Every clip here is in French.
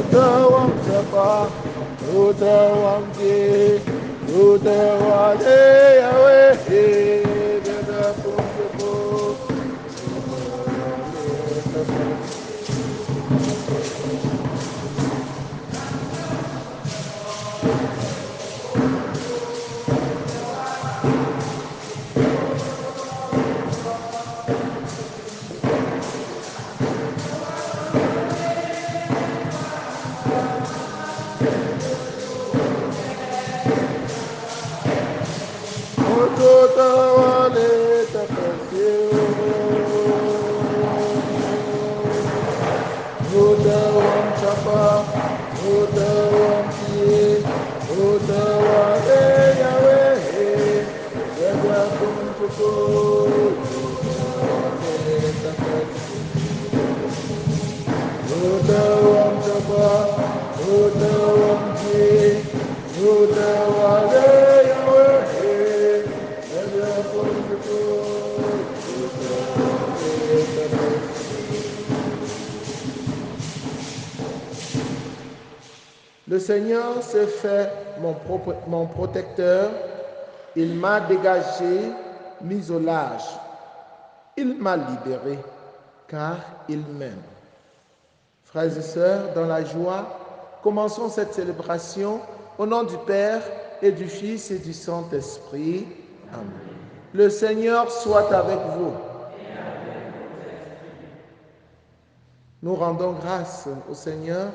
Utawam Sapa, Utawam Ki, Utawale Yahweh, Dada Punjapo, Utawale Tapa. Utawale Tapa. Utawam Sapa, Utawam Ki, Utawale Yahweh, Dada Punjapo, Utawale Tapa. Utawam Sapa, Utawam Ki, Utawale Yahweh, Dada Punjapo, Utawale Tapa. Le Seigneur s'est fait mon protecteur, il m'a dégagé, mis au large. Il m'a libéré, car il m'aime. Frères et sœurs, dans la joie, commençons cette célébration au nom du Père et du Fils et du Saint-Esprit. Amen. Le Seigneur soit avec vous. Nous rendons grâce au Seigneur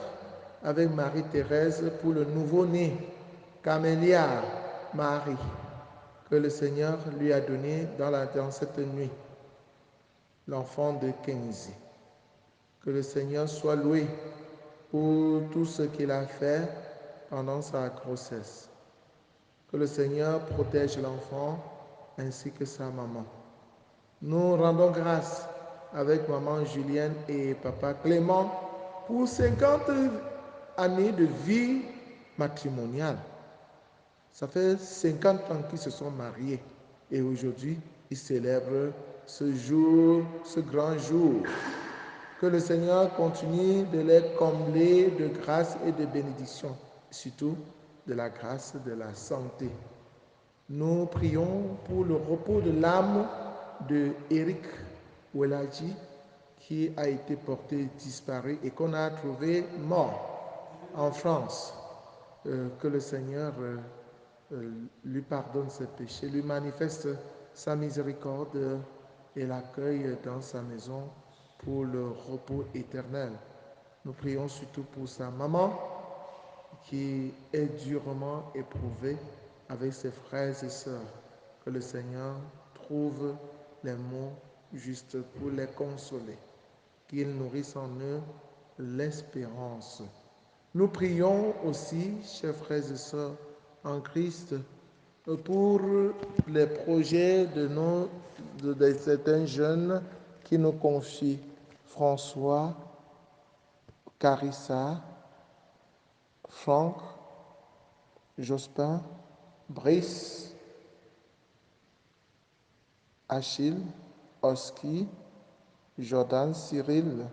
avec Marie-Thérèse pour le nouveau-né, Camélia Marie, que le Seigneur lui a donné dans cette nuit, l'enfant de Kenzie. Que le Seigneur soit loué pour tout ce qu'il a fait pendant sa grossesse. Que le Seigneur protège l'enfant ainsi que sa maman. Nous rendons grâce avec maman Julienne et papa Clément pour 50 années de vie matrimoniale. Ça fait 50 ans qu'ils se sont mariés et aujourd'hui, ils célèbrent ce jour, ce grand jour. Que le Seigneur continue de les combler de grâce et de bénédiction, surtout de la grâce de la santé. Nous prions pour le repos de l'âme de Eric Oueladji qui a été porté disparu et qu'on a trouvé mort en France. Que le Seigneur lui pardonne ses péchés, lui manifeste sa miséricorde et l'accueille dans sa maison pour le repos éternel. Nous prions surtout pour sa maman qui est durement éprouvée avec ses frères et sœurs. Que le Seigneur trouve les mots justes pour les consoler, qu'il nourrisse en eux l'espérance. Nous prions aussi, chers frères et sœurs en Christ, pour les projets de certains jeunes qui nous confient François, Carissa, Franck, Jospin, Brice, Achille, Oski, Jordan, Cyril.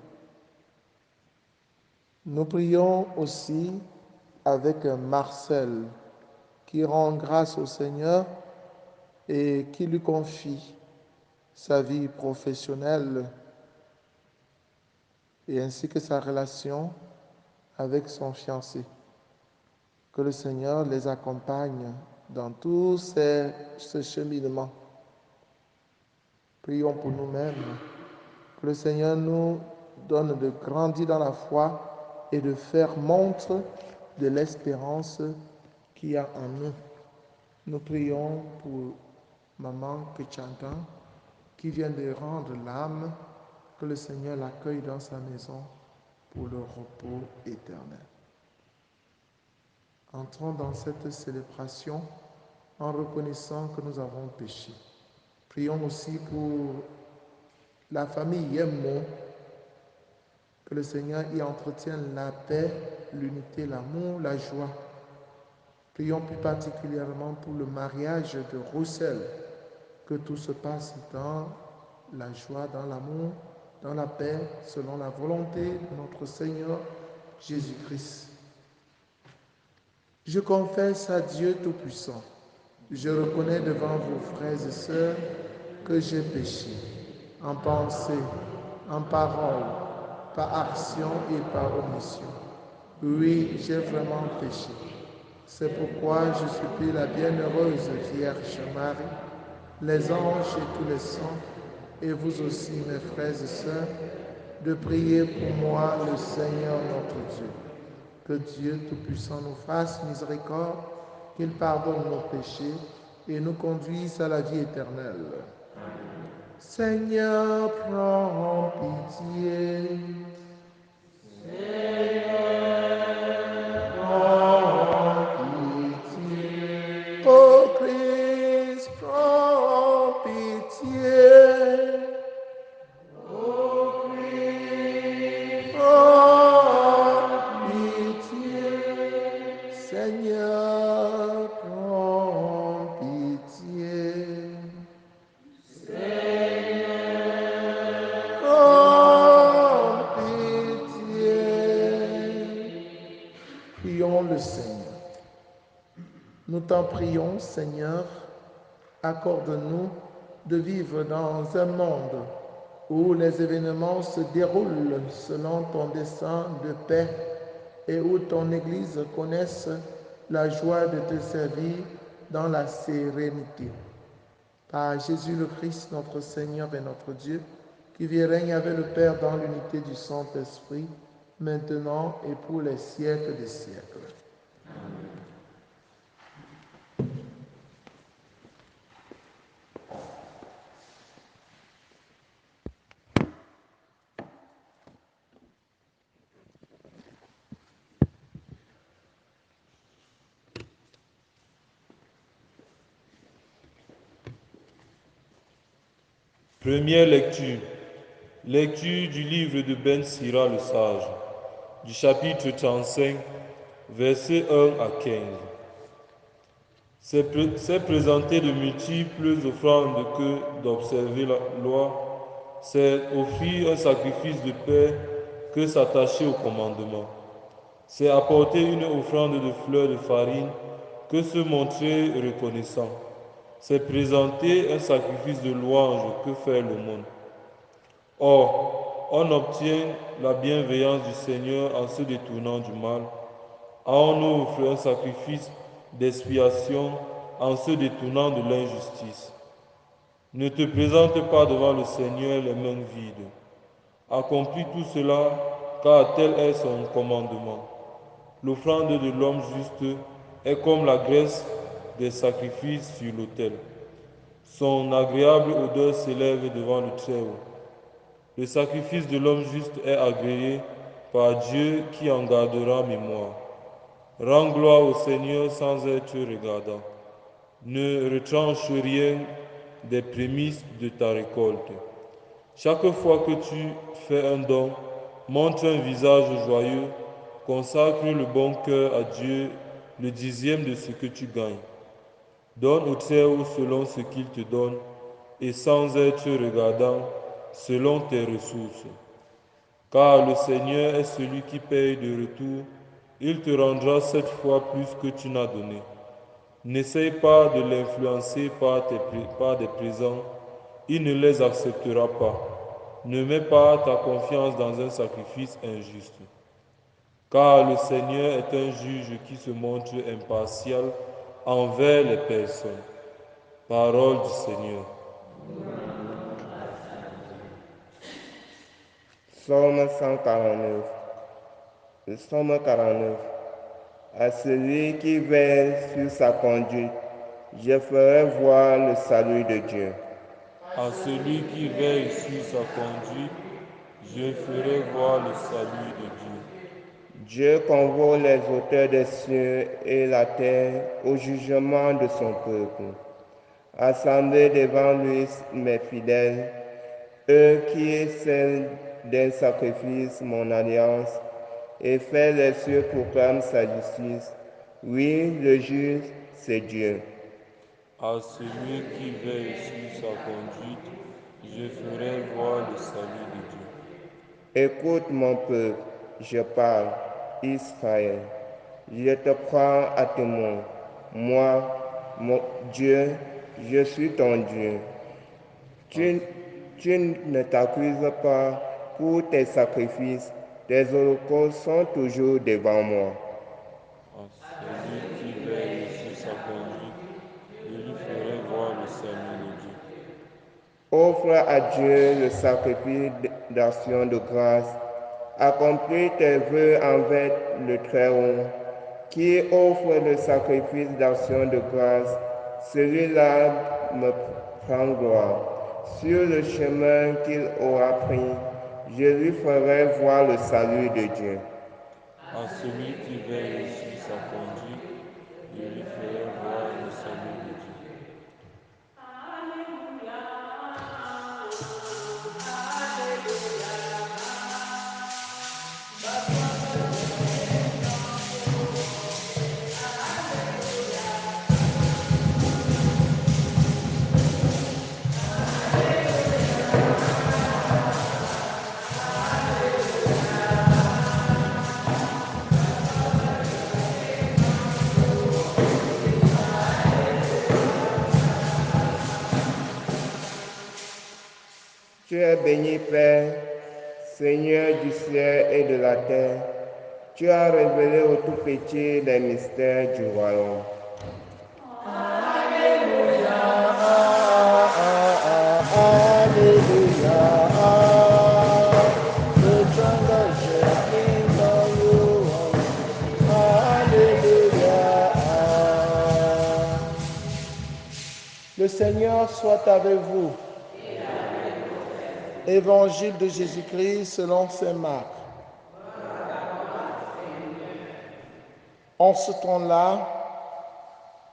Nous prions aussi avec Marcel qui rend grâce au Seigneur et qui lui confie sa vie professionnelle et ainsi que sa relation avec son fiancé. Que le Seigneur les accompagne dans tout ce cheminement. Prions pour nous-mêmes. Que le Seigneur nous donne de grandir dans la foi et de faire montre de l'espérance qu'il y a en nous. Nous prions pour maman Kechanta qui vient de rendre l'âme, que le Seigneur l'accueille dans sa maison pour le repos éternel. Entrons dans cette célébration en reconnaissant que nous avons péché. Prions aussi pour la famille Yemmo, que le Seigneur y entretienne la paix, l'unité, l'amour, la joie. Prions plus particulièrement pour le mariage de Roussel, que tout se passe dans la joie, dans l'amour, dans la paix, selon la volonté de notre Seigneur Jésus-Christ. Je confesse à Dieu Tout-Puissant. Je reconnais devant vos frères et sœurs que j'ai péché, en pensée, en parole, par action et par omission. Oui, j'ai vraiment péché. C'est pourquoi je supplie la bienheureuse Vierge Marie, les anges et tous les saints, et vous aussi, mes frères et sœurs, de prier pour moi, le Seigneur notre Dieu. Que Dieu Tout-Puissant nous fasse miséricorde, qu'il pardonne nos péchés et nous conduise à la vie éternelle. Seigneur, prends pitié. Prends pitié. Ô Christ, prends pitié. Ô Christ, prends pitié. Seigneur, prends pitié. Prends pitié. Prions le Seigneur. Nous t'en prions, Seigneur, accorde-nous de vivre dans un monde où les événements se déroulent selon ton dessein de paix et où ton Église connaisse la joie de te servir dans la sérénité. Par Jésus le Christ, notre Seigneur et notre Dieu, qui vit et règne avec le Père dans l'unité du Saint-Esprit, maintenant et pour les siècles des siècles. Première lecture. Lecture du livre de Ben Sira le sage, du chapitre 35, versets 1 à 15. C'est présenter de multiples offrandes que d'observer la loi, c'est offrir un sacrifice de paix que s'attacher au commandement. C'est apporter une offrande de fleurs de farine que se montrer reconnaissant. C'est présenter un sacrifice de louange que faire l'aumône. Or, on obtient la bienveillance du Seigneur en se détournant du mal. On offre un sacrifice d'expiation en se détournant de l'injustice. Ne te présente pas devant le Seigneur les mains vides. Accomplis tout cela, car tel est son commandement. L'offrande de l'homme juste est comme la graisse des sacrifices sur l'autel. Son agréable odeur s'élève devant le Très-Haut. Le sacrifice de l'homme juste est agréé par Dieu qui en gardera mémoire. Rends gloire au Seigneur sans être regardant. Ne retranche rien des prémices de ta récolte. Chaque fois que tu fais un don, montre un visage joyeux, consacre le bon cœur à Dieu, le dixième de ce que tu gagnes. Donne au Très-Haut selon ce qu'il te donne, et sans être regardant, selon tes ressources. Car le Seigneur est celui qui paye de retour, il te rendra 7 fois plus que tu n'as donné. N'essaye pas de l'influencer par des présents, il ne les acceptera pas. Ne mets pas ta confiance dans un sacrifice injuste. Car le Seigneur est un juge qui se montre impartial envers les personnes. Parole du Seigneur. Psaume 149. Le psaume 49. À celui qui veille sur sa conduite, je ferai voir le salut de Dieu. À celui qui veille sur sa conduite, je ferai voir le salut de Dieu. Dieu convoque les auteurs des cieux et la terre au jugement de son peuple. Assemblez devant lui mes fidèles, eux qui scellent d'un sacrifice mon alliance, et fait les cieux proclament sa justice. Oui, le juste, c'est Dieu. À celui qui veille sur sa conduite, je ferai voir le salut de Dieu. Écoute mon peuple, je parle. Israël. Je te prends à témoin. Moi, mon Dieu, je suis ton Dieu. Tu ne t'accuses pas pour tes sacrifices. Tes holocaustes sont toujours devant moi. À celui qui veille sur sa conduite, je lui ferai voir le salut de Dieu. Offre à Dieu le sacrifice d'action de grâce. Accomplis tes vœux envers le Très-Haut, qui offre le sacrifice d'action de grâce. Celui-là me prend gloire. Sur le chemin qu'il aura pris, je lui ferai voir le salut de Dieu. À celui qui veille sur sa conduite, je lui ferai voir le salut de Dieu. Tu es béni, Père, Seigneur du ciel et de la terre. Tu as révélé au tout-petit les mystères du royaume. Le Seigneur soit avec vous. Évangile de Jésus-Christ selon saint Marc. En ce temps-là,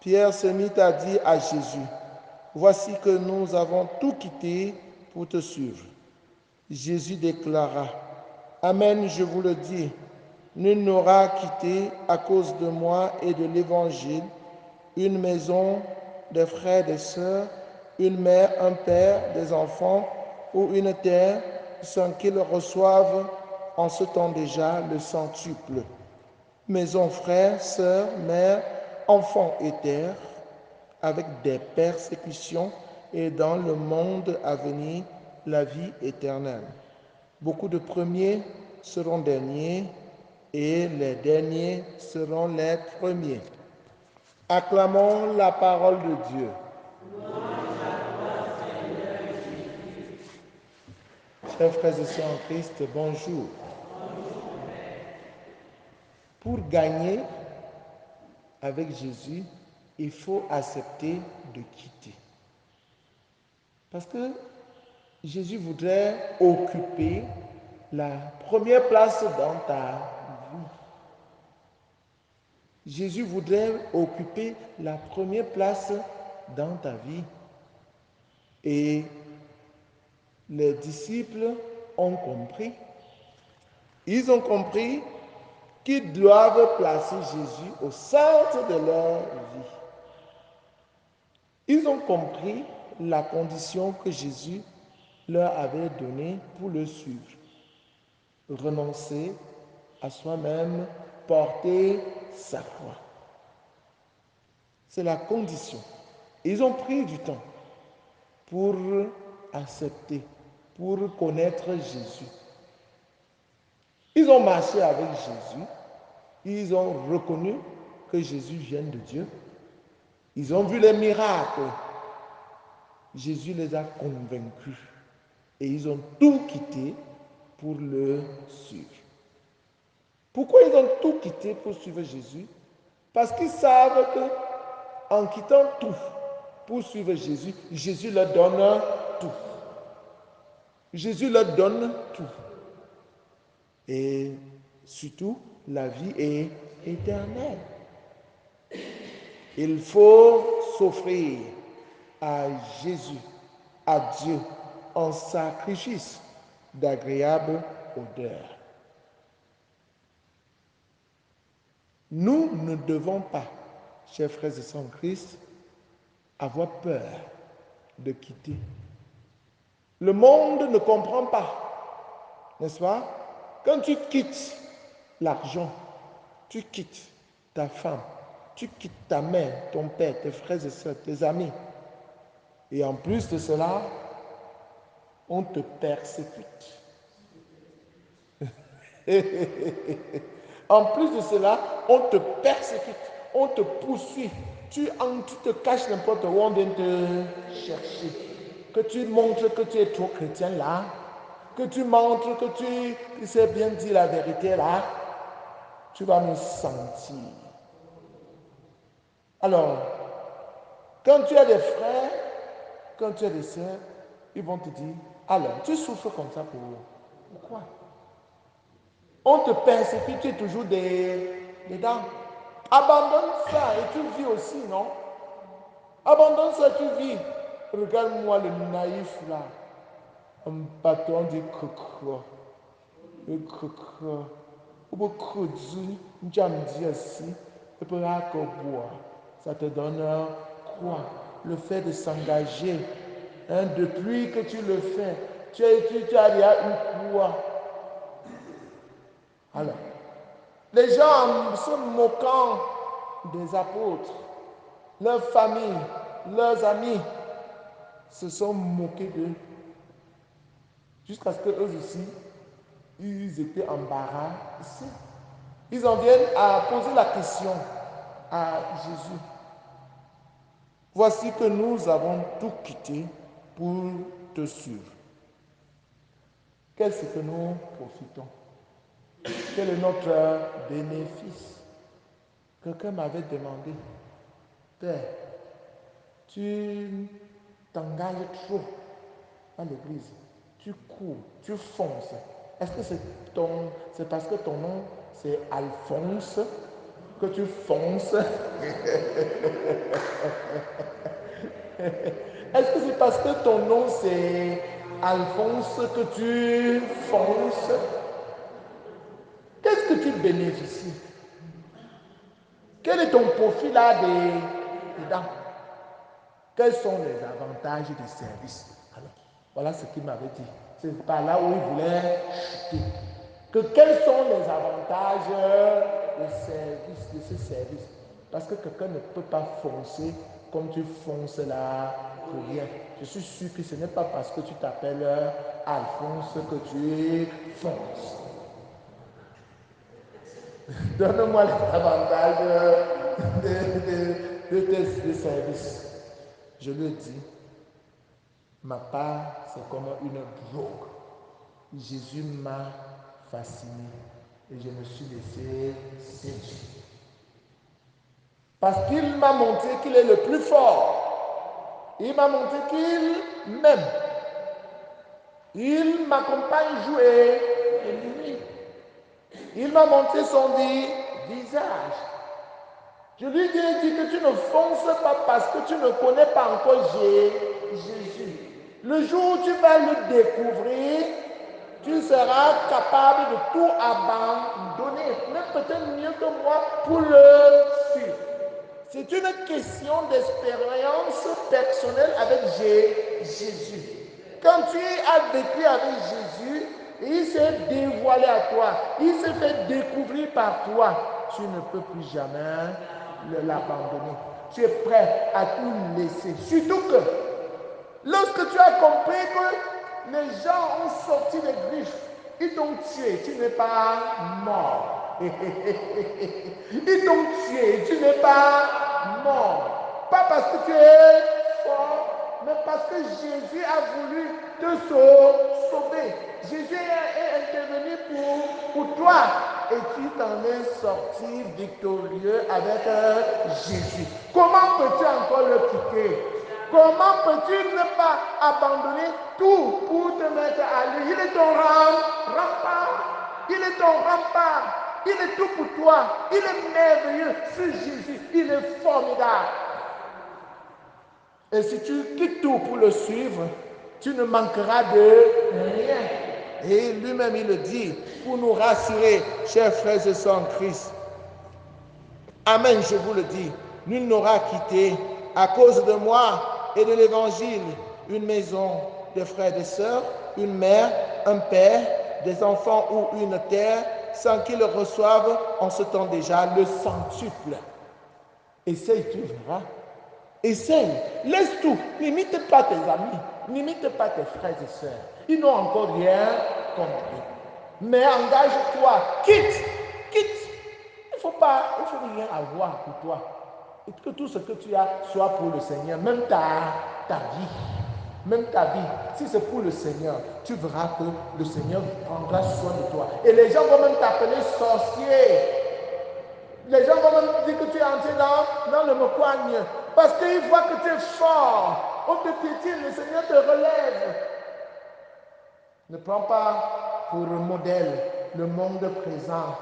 Pierre se mit à dire à Jésus, « Voici que nous avons tout quitté pour te suivre. » Jésus déclara, « Amen, je vous le dis, nul n'aura quitté à cause de moi et de l'Évangile une maison, des frères, des sœurs, une mère, un père, des enfants ou une terre, sans qu'ils reçoivent en ce temps déjà le centuple. Maison, frères, sœurs, mères, enfants et terres, avec des persécutions et dans le monde à venir, la vie éternelle. Beaucoup de premiers seront derniers et les derniers seront les premiers. Acclamons la parole de Dieu. Chers frères et sœurs en Christ, bonjour. Pour gagner avec Jésus, il faut accepter de quitter. Parce que Jésus voudrait occuper la première place dans ta vie. Jésus voudrait occuper la première place dans ta vie. Et les disciples ont compris. Ils ont compris qu'ils doivent placer Jésus au centre de leur vie. Ils ont compris la condition que Jésus leur avait donnée pour le suivre. Renoncer à soi-même, porter sa croix. C'est la condition. Ils ont pris du temps pour accepter, pour connaître Jésus. Ils ont marché avec Jésus. Ils ont reconnu que Jésus vient de Dieu. Ils ont vu les miracles. Jésus les a convaincus. Et ils ont tout quitté pour le suivre. Pourquoi ils ont tout quitté pour suivre Jésus? Parce qu'ils savent que en quittant tout pour suivre Jésus, Jésus leur donne tout. Jésus leur donne tout. Et surtout, la vie est éternelle. Il faut s'offrir à Jésus, à Dieu, en sacrifice d'agréable odeur. Nous ne devons pas, chers frères et sœurs en Christ, avoir peur de quitter. Le monde ne comprend pas, n'est-ce pas? Quand tu quittes l'argent, tu quittes ta femme, tu quittes ta mère, ton père, tes frères et sœurs, tes amis. Et en plus de cela, on te persécute. En plus de cela, on te persécute, on te poursuit. Tu te caches n'importe où, on vient te chercher. Que tu montres que tu es trop chrétien là, que tu montres que tu sais bien dire la vérité là, tu vas me sentir. Alors, quand tu as des frères, quand tu as des sœurs, ils vont te dire, alors, tu souffres comme ça pourquoi? On te persécute, tu es toujours dedans. Abandonne ça et tu vis aussi, non? Abandonne ça, tu vis. Regarde-moi le naïf là. Un patron dit coco. Le coco. Ou beaucoup de gens me aussi. Tu peux boire. Ça te donne quoi? Le fait de s'engager. Hein, depuis que tu le fais, tu as déjà eu quoi? Alors, les gens se moquant des apôtres, leurs familles, leurs amis se sont moqués d'eux. Jusqu'à ce qu'eux aussi, ils étaient embarrassés. Ils en viennent à poser la question à Jésus. Voici que nous avons tout quitté pour te suivre. Qu'est-ce que nous profitons? Quel est notre bénéfice? Quelqu'un m'avait demandé, Père, tu t'engages trop à l'église, tu cours, tu fonces. Est-ce que c'est parce que ton nom c'est Alphonse que tu fonces? Est-ce que c'est parce que ton nom c'est Alphonse que tu fonces? Qu'est-ce que tu bénéficies? Quel est ton profit là dedans? Quels sont les avantages du service? Alors, voilà ce qu'il m'avait dit. C'est par là où il voulait chuter. Que quels sont les avantages de ce service? Parce que quelqu'un ne peut pas foncer comme tu fonces là pour rien. Je suis sûr que ce n'est pas parce que tu t'appelles Alphonse que tu fonces. Donne-moi les avantages de tes services. Je lui ai dit, ma part, c'est comme une drogue. Jésus m'a fasciné et je me suis laissé séduire. Parce qu'il m'a montré qu'il est le plus fort. Il m'a montré qu'il m'aime. Il m'accompagne jour et nuit. Il m'a montré son visage. Je lui ai dit que tu ne fonces pas parce que tu ne connais pas encore Jésus. Le jour où tu vas le découvrir, tu seras capable de tout abandonner, même peut-être mieux que moi, pour le suivre. C'est une question d'expérience personnelle avec Jésus. Quand tu as vécu avec Jésus, il s'est dévoilé à toi, il s'est fait découvrir par toi, tu ne peux plus jamais l'abandonner. Tu es prêt à tout laisser. Surtout que lorsque tu as compris que les gens ont sorti les griffes, ils t'ont tué, tu n'es pas mort. Ils t'ont tué, tu n'es pas mort. Pas parce que tu es fort, mais parce que Jésus a voulu te sauver. Jésus est intervenu pour toi et tu t'en es sorti victorieux avec Jésus. Comment peux-tu encore le quitter? Comment peux-tu ne pas abandonner tout pour te mettre à lui? Il est ton rempart. Il est ton rempart. Il est tout pour toi. Il est merveilleux. C'est Jésus. Il est formidable. Et si tu quittes tout pour le suivre, tu ne manqueras de rien. Et lui-même, il le dit pour nous rassurer, chers frères et sœurs en Christ. Amen, je vous le dis. Nul n'aura quitté à cause de moi et de l'évangile une maison, des frères et des sœurs, une mère, un père, des enfants ou une terre sans qu'ils reçoivent en ce temps déjà le centuple. Essaye, tu verras. Essaye. Laisse tout. N'imite pas tes amis. N'imite pas tes frères et sœurs. Ils n'ont encore rien compris. Mais engage-toi. Quitte. Quitte. Il ne faut rien avoir pour toi. Et que tout ce que tu as soit pour le Seigneur. Même ta vie. Même ta vie, si c'est pour le Seigneur, tu verras que le Seigneur prendra soin de toi. Et les gens vont même t'appeler sorcier. Les gens vont même dire que tu es entré dans le mocoigne. Parce qu'ils voient que tu es fort. On te piétine, le Seigneur te relève. Ne prends pas pour modèle le monde présent.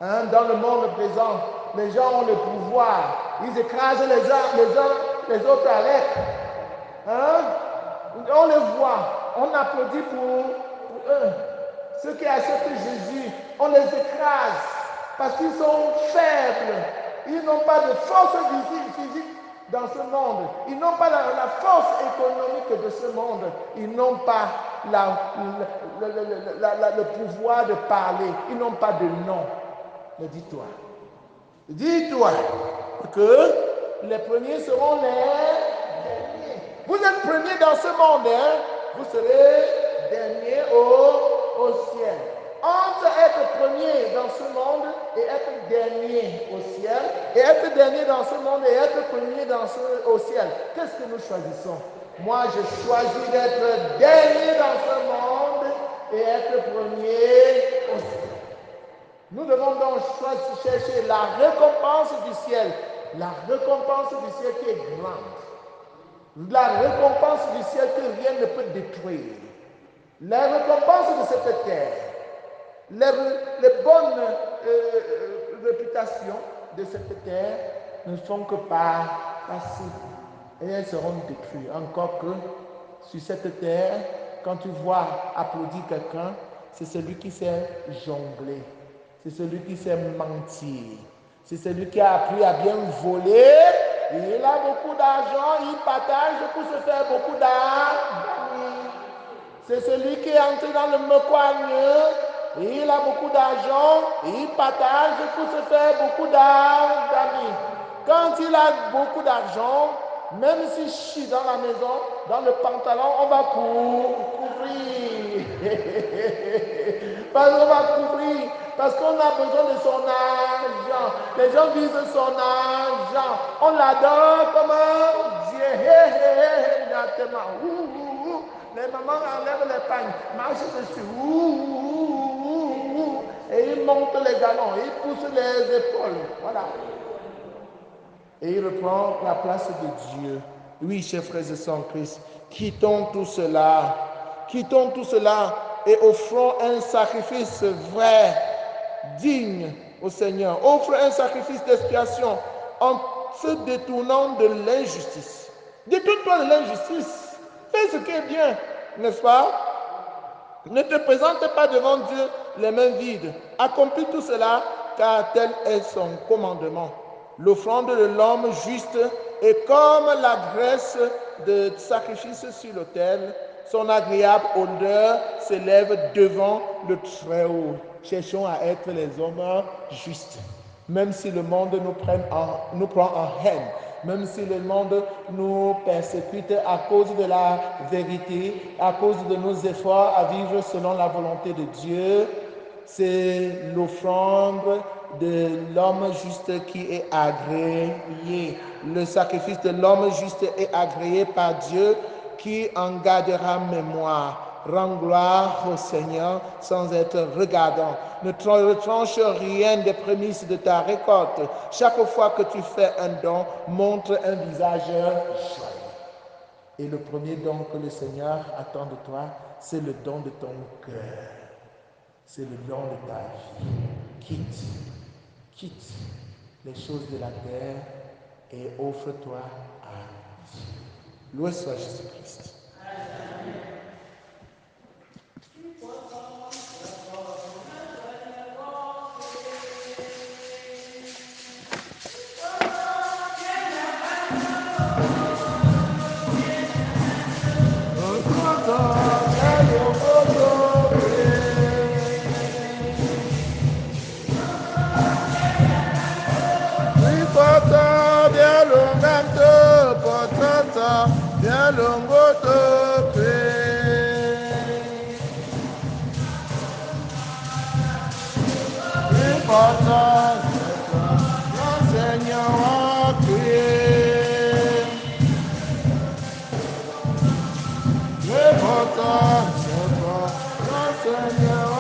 Dans le monde présent, les gens ont le pouvoir. Ils écrasent les autres avec. On les voit, on applaudit pour eux. Ceux qui acceptent Jésus, on les écrase parce qu'ils sont faibles. Ils n'ont pas de force physique dans ce monde. Ils n'ont pas la force économique de ce monde. Ils n'ont pas le pouvoir de parler. Ils n'ont pas de nom. Mais dis-toi que les premiers seront les derniers. Vous êtes premiers dans ce monde, vous serez derniers au ciel. Entre être premier dans ce monde et être dernier au ciel, et être dernier dans ce monde et être premier au ciel, qu'est-ce que nous choisissons? Moi, je choisis d'être dernier dans ce monde et être premier au ciel. Nous devons donc chercher la récompense du ciel. La récompense du ciel qui est grande. La récompense du ciel que rien ne peut détruire. La récompense de cette terre. Les bonnes réputations de cette terre ne sont que par passer. Et elles seront détruites. Encore que sur cette terre, quand tu vois applaudir quelqu'un, c'est celui qui sait jongler. C'est celui qui sait mentir. C'est celui qui a appris à bien voler. Il a beaucoup d'argent, il partage pour se faire beaucoup d'argent. C'est celui qui est entré dans le mecoigne. Il a beaucoup d'argent, il partage pour se faire beaucoup d'amis. Quand il a beaucoup d'argent, même s'il chie dans la maison, dans le pantalon, on va couvrir. Parce qu'on va couvrir. Parce qu'on a besoin de son argent. Les gens visent son argent. On l'adore comme un Dieu. Les mamans enlèvent les pagnes, marchent dessus. Et ils montent les galons. Ils poussent les épaules. Voilà. Et il reprend la place de Dieu. Oui, chers frères et sœurs en Christ, quittons tout cela et offrons un sacrifice vrai, digne au Seigneur. Offre un sacrifice d'expiation en se détournant de l'injustice. Détourne-toi de l'injustice. Fais ce qui est bien, n'est-ce pas? Ne te présente pas devant Dieu les mains vides. Accomplis tout cela, car tel est son commandement. L'offrande de l'homme juste est comme la graisse de sacrifice sur l'autel. Son agréable odeur s'élève devant le Très-Haut. Cherchons à être les hommes justes. Même si le monde nous prend en haine, même si le monde nous persécute à cause de la vérité, à cause de nos efforts à vivre selon la volonté de Dieu, c'est l'offrande de l'homme juste qui est agréée. Le sacrifice de l'homme juste est agréé par Dieu qui en gardera mémoire. Rends gloire au Seigneur sans être regardant. Ne retranche rien des prémices de ta récolte. Chaque fois que tu fais un don, montre un visage joyeux. Et le premier don que le Seigneur attend de toi, c'est le don de ton cœur. C'est le don de ta vie. Quitte les choses de la terre et offre-toi à Dieu. Loué soit Jésus-Christ. longo tope. Important, c'est toi, le Seigneur a créé. L'important, c'est toi, le Seigneur a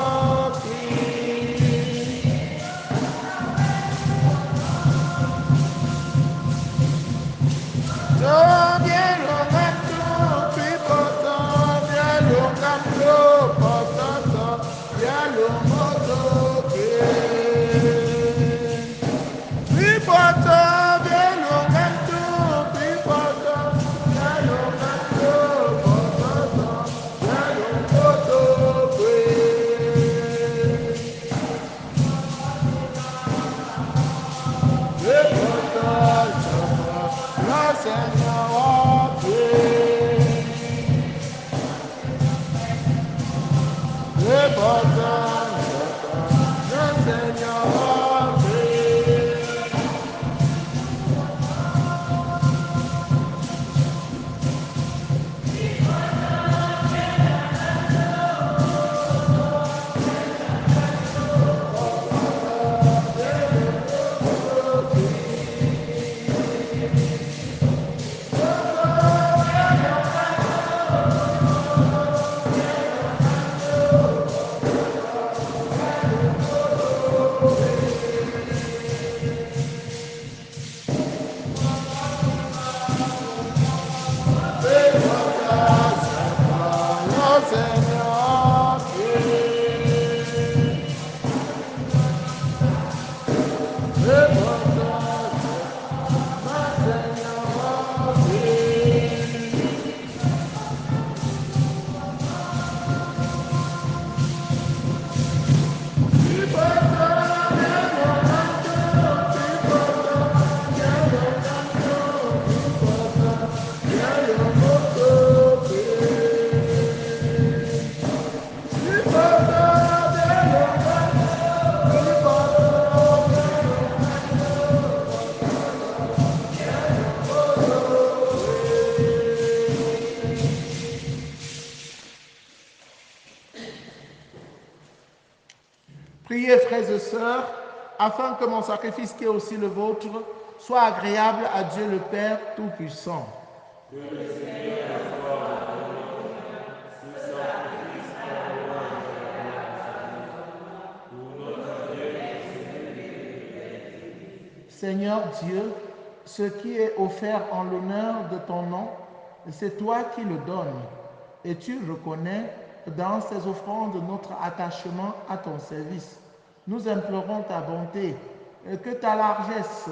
créé. Oh, bien le canto, puis pourtant, bien le canto, pourtant, bien le moto, puis pourtant, bien le canto, puis pourtant, bien le canto, pourtant, bien le moto, puis pourtant, le Seigneur a créé. Le pourtant, le Seigneur a créé. Le Seigneur a créé. Le pourtant, le Seigneur a créé. Le pourtant, bien le canto, le pourtant, bien le canto, le pourtant, bien le moto, le pourtant, bien le canto, le pourtant, bien Priez, frères et sœurs, afin que mon sacrifice, qui est aussi le vôtre, soit agréable à Dieu le Père Tout-Puissant. Seigneur Dieu, ce qui est offert en l'honneur de ton nom, c'est toi qui le donnes. Et tu reconnais dans ces offrandes notre attachement à ton service. Nous implorons ta bonté, que ta largesse,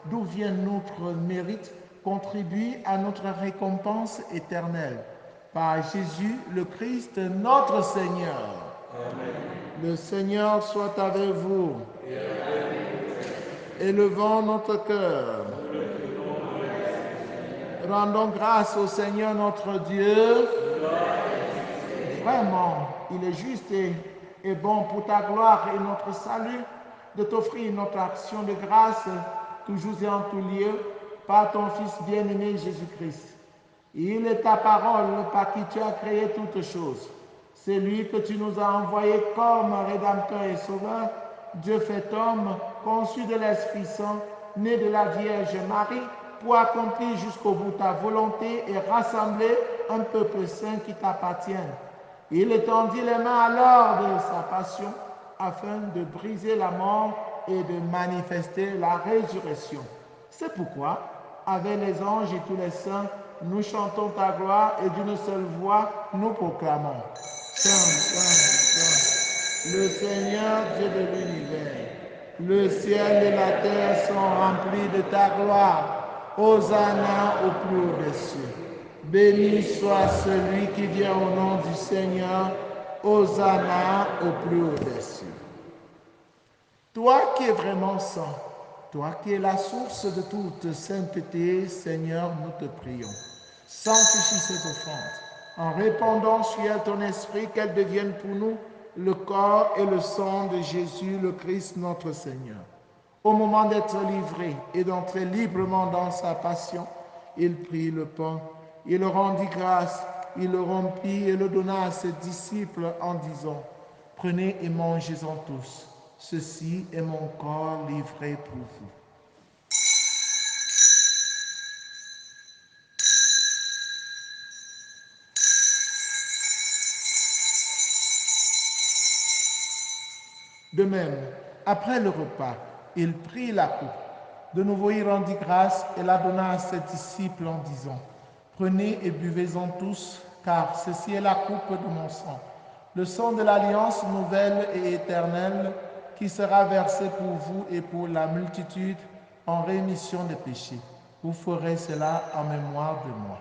d'où vient notre mérite, contribue à notre récompense éternelle. Par Jésus le Christ, notre Seigneur. Amen. Le Seigneur soit avec vous. Élevons notre cœur. Rendons grâce au Seigneur notre Dieu. Vraiment, il est juste et bon pour ta gloire et notre salut de t'offrir notre action de grâce toujours et en tout lieu par ton Fils bien-aimé Jésus-Christ. Il est ta parole par qui tu as créé toutes choses. C'est lui que tu nous as envoyé comme Rédempteur et Sauveur, Dieu fait homme, conçu de l'Esprit Saint, né de la Vierge Marie, pour accomplir jusqu'au bout ta volonté et rassembler un peuple saint qui t'appartienne. Il étendit les mains à l'heure de sa passion afin de briser la mort et de manifester la résurrection. C'est pourquoi, avec les anges et tous les saints, nous chantons ta gloire et d'une seule voix, nous proclamons. Saint, Saint, Saint, le Seigneur Dieu de l'univers. Le ciel et la terre sont remplis de ta gloire. Hosanna au plus haut des cieux. Béni soit celui qui vient au nom du Seigneur. Hosanna au plus haut des cieux. Toi qui es vraiment saint, toi qui es la source de toute sainteté, Seigneur, nous te prions. Sanctifie cette offrande en répandant sur elle ton esprit, qu'elle devienne pour nous le corps et le sang de Jésus, le Christ, notre Seigneur. Au moment d'être livré et d'entrer librement dans sa passion, il prit le pain Il rendit grâce, il le rompit et le donna à ses disciples en disant, « Prenez et mangez-en tous. Ceci est mon corps livré pour vous. » De même, après le repas, il prit la coupe. De nouveau, il rendit grâce et la donna à ses disciples en disant, « Prenez et buvez-en tous, car ceci est la coupe de mon sang, le sang de l'alliance nouvelle et éternelle qui sera versé pour vous et pour la multitude en rémission des péchés. Vous ferez cela en mémoire de moi. »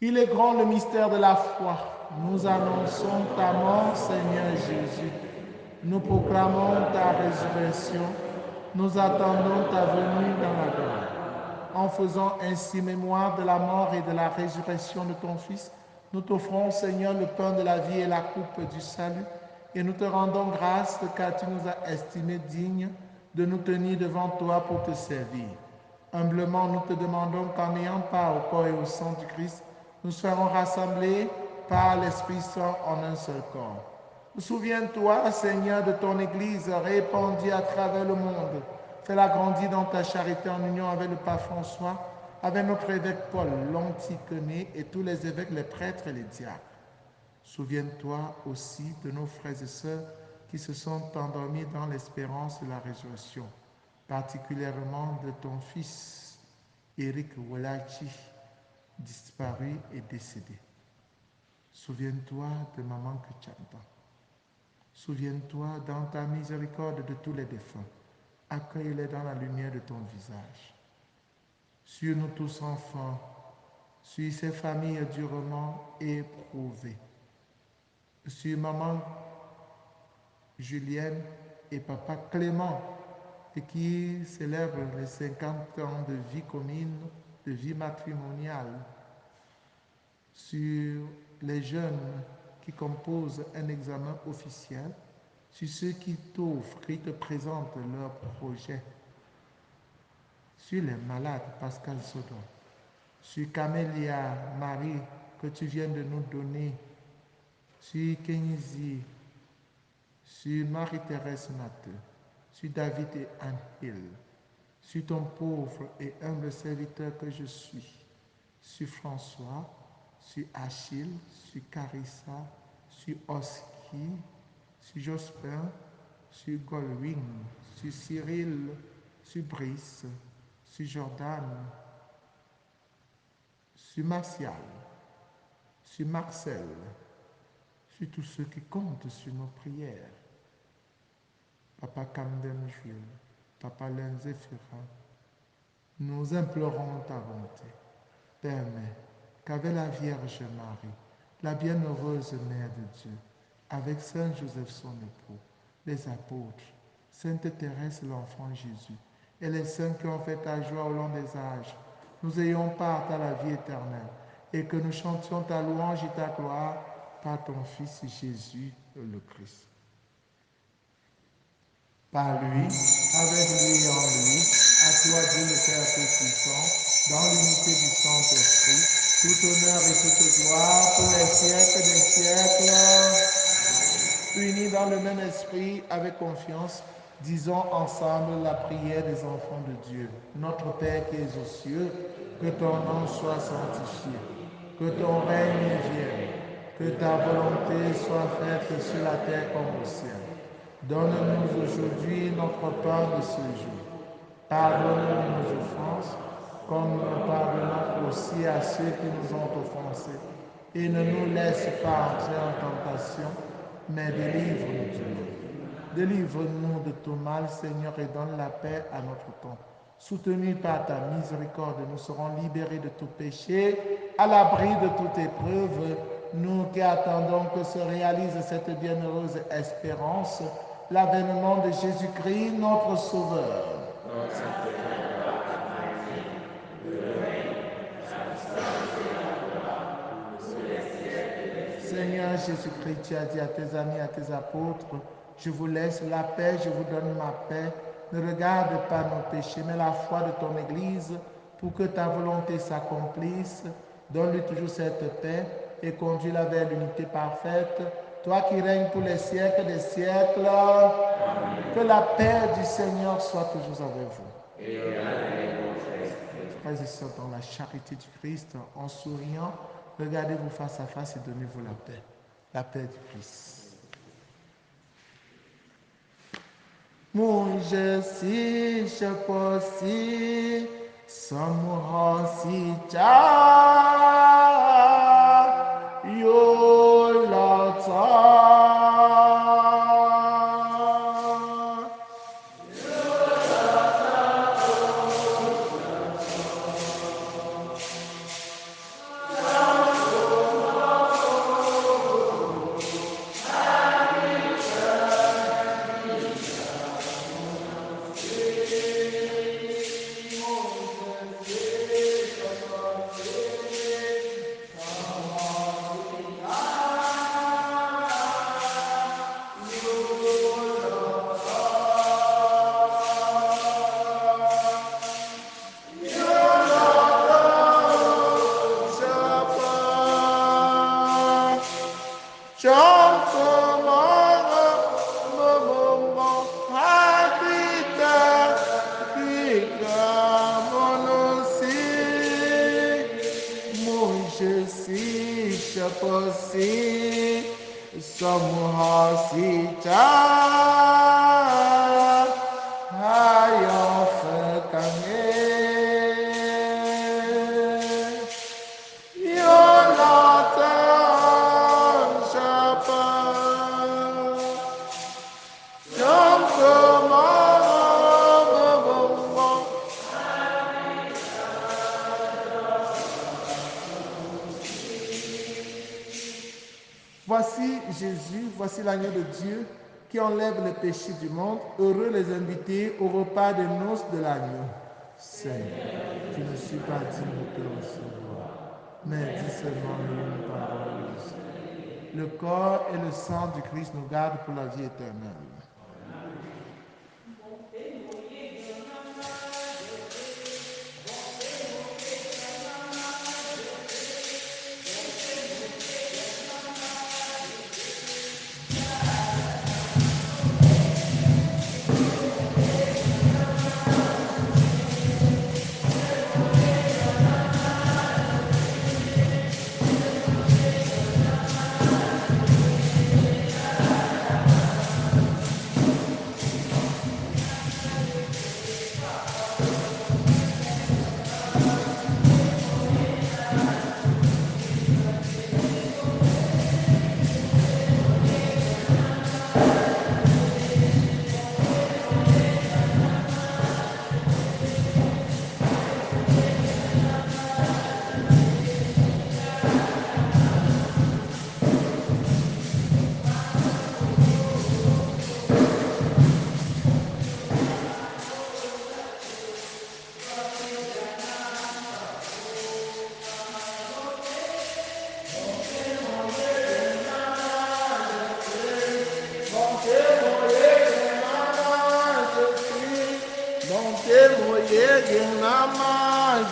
Il est grand le mystère de la foi. Nous annonçons ta mort, Seigneur Jésus. Nous proclamons ta résurrection. Nous attendons ta venue dans la gloire. En faisant ainsi mémoire de la mort et de la résurrection de ton Fils, nous t'offrons, Seigneur, le pain de la vie et la coupe du salut, et nous te rendons grâce car tu nous as estimés dignes de nous tenir devant toi pour te servir. Humblement, nous te demandons qu'en ayant part au corps et au sang du Christ, nous serons rassemblés par l'Esprit Saint en un seul corps. Souviens-toi, Seigneur, de ton Église répandue à travers le monde. Fais-la grandir dans ta charité en union avec le pape François, avec notre évêque Paul, l'Anticoné et tous les évêques, les prêtres et les diacres. Souviens-toi aussi de nos frères et sœurs qui se sont endormis dans l'espérance de la résurrection, particulièrement de ton fils, Éric Wolachi, disparu et décédé. Souviens-toi de Maman Kachanta. Souviens-toi dans ta miséricorde de tous les défunts. Accueille-les dans la lumière de ton visage. Sur nous tous enfants, sur ces familles durement éprouvées, sur Maman Julienne et Papa Clément, et qui célèbrent les 50 ans de vie commune, de vie matrimoniale, sur les jeunes qui composent un examen officiel, sur ceux qui t'offrent, qui te présentent leurs projets, sur les malades, Pascal Sodon, sur Camélia Marie que tu viens de nous donner, sur Kenzi, sur Marie-Thérèse Matteux, sur David et Anne Hill, sur ton pauvre et humble serviteur que je suis, sur François, sur Achille, sur Carissa, sur Oski, sur Jospin, sur Goldwyn, sur Cyril, sur Brice, sur Jordan, sur Martial, sur Marcel, sur tous ceux qui comptent sur nos prières. Papa Camden Jules, Papa Lenzéphira, nous implorons ta bonté. Permets qu'avec la Vierge Marie, la bienheureuse Mère de Dieu, avec Saint Joseph son époux, les apôtres, Sainte Thérèse l'enfant Jésus, et les saints qui ont fait ta joie au long des âges, nous ayons part à la vie éternelle, et que nous chantions ta louange et ta gloire par ton Fils Jésus le Christ. Par lui, avec lui et en lui, à toi Dieu le Père Tout-Puissant, dans l'unité du Saint-Esprit, tout honneur et toute gloire pour les siècles des siècles. Unis dans le même esprit, avec confiance, disons ensemble la prière des enfants de Dieu. Notre Père qui es aux cieux, que ton nom soit sanctifié, que ton règne vienne, que ta volonté soit faite sur la terre comme au ciel. Donne-nous aujourd'hui notre pain de ce jour. Pardonne-nous nos offenses, comme nous pardonnons aussi à ceux qui nous ont offensés. Et ne nous laisse pas entrer en tentation, mais délivre-nous du mal. Délivre-nous de tout mal, Seigneur, et donne la paix à notre temps. Soutenus par ta miséricorde, nous serons libérés de tout péché, à l'abri de toute épreuve, nous qui attendons que se réalise cette bienheureuse espérance, l'avènement de Jésus-Christ, notre Sauveur. Seigneur Jésus-Christ, tu as dit à tes amis, à tes apôtres, je vous laisse la paix, je vous donne ma paix. Ne regarde pas nos péchés, mais la foi de ton Église pour que ta volonté s'accomplisse. Donne-lui toujours cette paix et conduis-la vers l'unité parfaite. Toi qui règnes pour les siècles des siècles, que la paix du Seigneur soit toujours avec vous. Frères et sœurs, dans la charité du Christ, en souriant, regardez-vous face à face et donnez-vous la paix du Christ. Mujesi shaposi samuhasi cha yolata. Voici Jésus, voici l'agneau de Dieu qui enlève le péché du monde. Heureux les invités au repas de noces de l'agneau. Seigneur, je ne suis pas digne de te recevoir, mais dis seulement une parole. Le corps et le sang du Christ nous gardent pour la vie éternelle.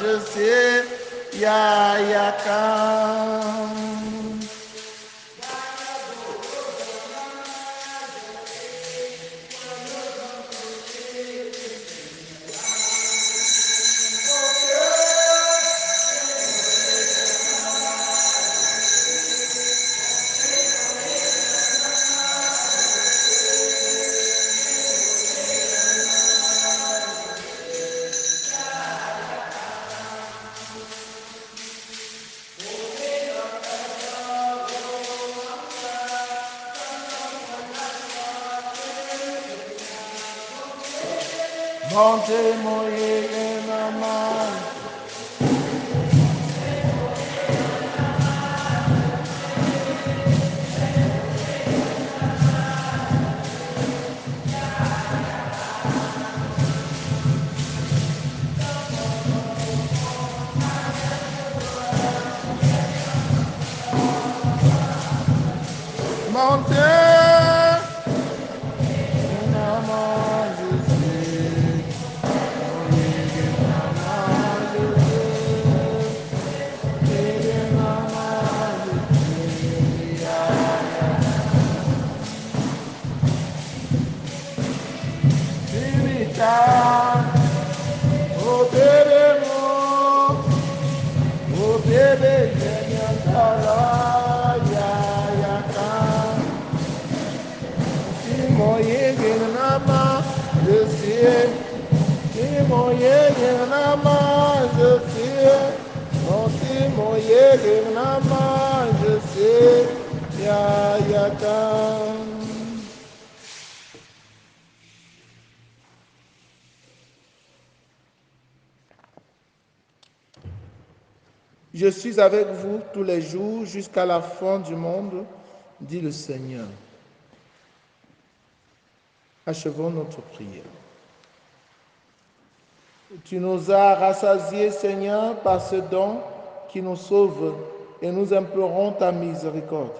Je sais, ya kan. Bonté moye nama. Oh bébé mon, oh bébé nyanyantala ya yaka. Timo yenge nama je sais, Timo yenge nama je sais, non Timo yenge nama je sais, ya yaka. Je suis avec vous tous les jours jusqu'à la fin du monde, dit le Seigneur. Achevons notre prière. Tu nous as rassasiés, Seigneur, par ce don qui nous sauve et nous implorons ta miséricorde.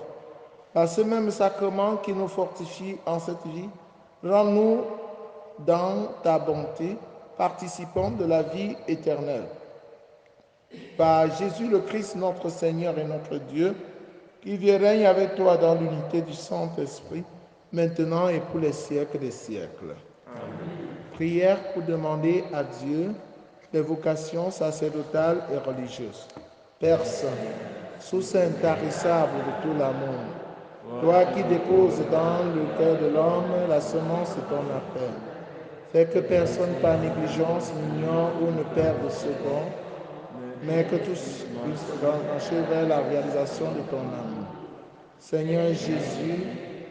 Par ce même sacrement qui nous fortifie en cette vie, rends-nous dans ta bonté, participants de la vie éternelle. Par Jésus le Christ, notre Seigneur et notre Dieu, qui vit et règne avec toi dans l'unité du Saint-Esprit, maintenant et pour les siècles des siècles. Amen. Prière pour demander à Dieu les vocations sacerdotales et religieuses. Père Saint, source intarissable de tout l'amour, toi qui déposes dans le cœur de l'homme la semence de ton appel, fais que personne par négligence n'ignore ou ne perde ce don, mais que tous puissent marcher vers la réalisation de ton amour. Seigneur Jésus,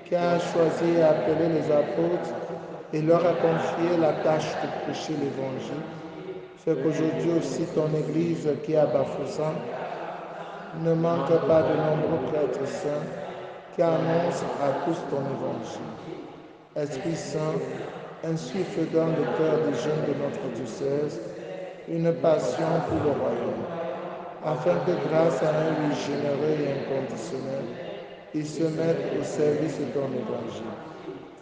qui a choisi et appelé les apôtres et leur a confié la tâche de prêcher l'Évangile, fais qu'aujourd'hui aussi ton Église qui est à Bafoussam ne manque pas de nombreux prêtres saints qui annoncent à tous ton Évangile. Esprit Saint, insuffle dans le cœur des jeunes de notre diocèse une passion pour le royaume, afin que grâce à un oui généreux et inconditionnel, ils se mettent au service de ton évangile.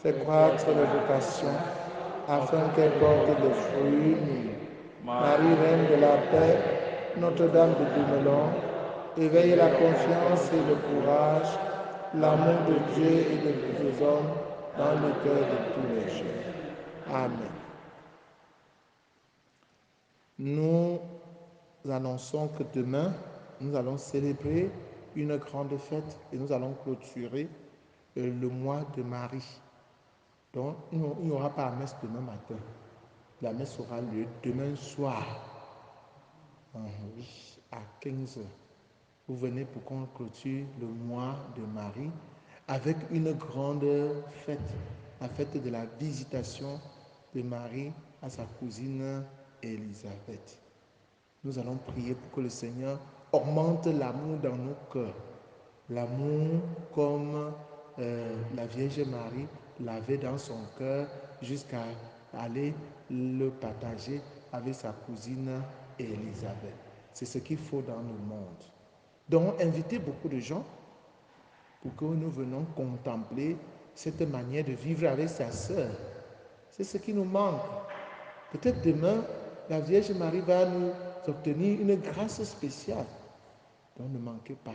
Fais croître les vocations, afin qu'elles portent des fruits mûrs. Marie, Reine de la paix, Notre-Dame de Dumelon, éveille la confiance et le courage, l'amour de Dieu et des hommes dans le cœur de tous les jeunes. Amen. Nous annonçons que demain, nous allons célébrer une grande fête et nous allons clôturer le mois de Marie. Donc, il n'y aura pas la messe demain matin. La messe aura lieu demain soir, oui, à 15 heures. Vous venez pour qu'on clôture le mois de Marie avec une grande fête, la fête de la visitation de Marie à sa cousine Élisabeth. Nous allons prier pour que le Seigneur augmente l'amour dans nos cœurs. L'amour comme la Vierge Marie l'avait dans son cœur jusqu'à aller le partager avec sa cousine Élisabeth. C'est ce qu'il faut dans le monde. Donc, invitez beaucoup de gens pour que nous venions contempler cette manière de vivre avec sa sœur. C'est ce qui nous manque. Peut-être demain, la Vierge Marie va nous obtenir une grâce spéciale. Donc, ne manquez pas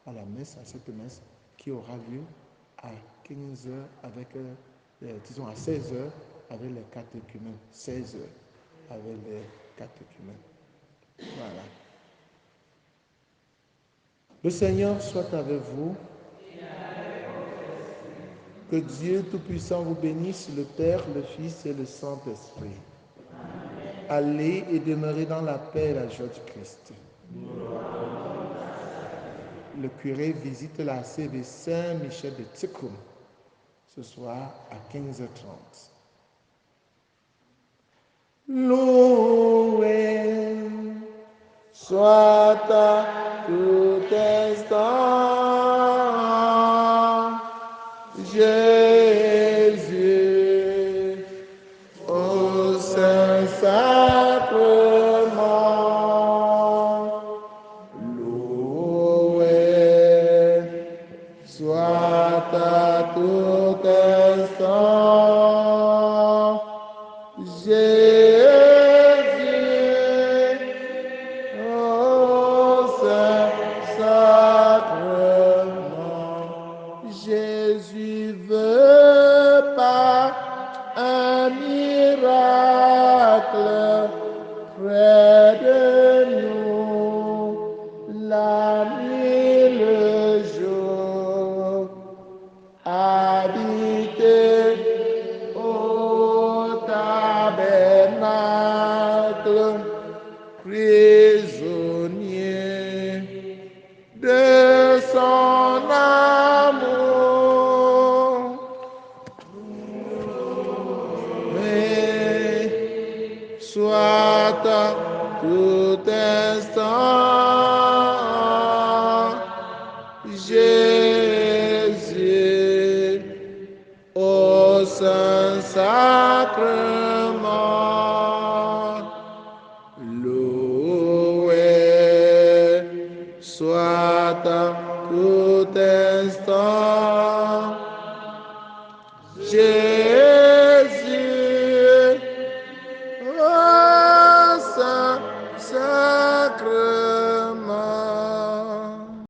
à la messe, à cette messe qui aura lieu à 15 heures avec, disons à 16 heures avec les catéchumènes. 16 heures avec les catéchumènes. Voilà. Le Seigneur soit avec vous. Que Dieu Tout-Puissant vous bénisse, le Père, le Fils et le Saint-Esprit. Allez et demeurez dans la paix et la joie du Christ. Le curé visite la CV Saint-Michel de Tsekoum ce soir à 15h30. Loué soit à tout instant Jésus au Saint-Sacrement. Loué soit à tout instant Jésus au Saint-Sacrement. Jésus veut par un miracle près de nous, la nuit, le jour, habiter au tabernacle, prisonnier de son amour. Mais soit à tout instant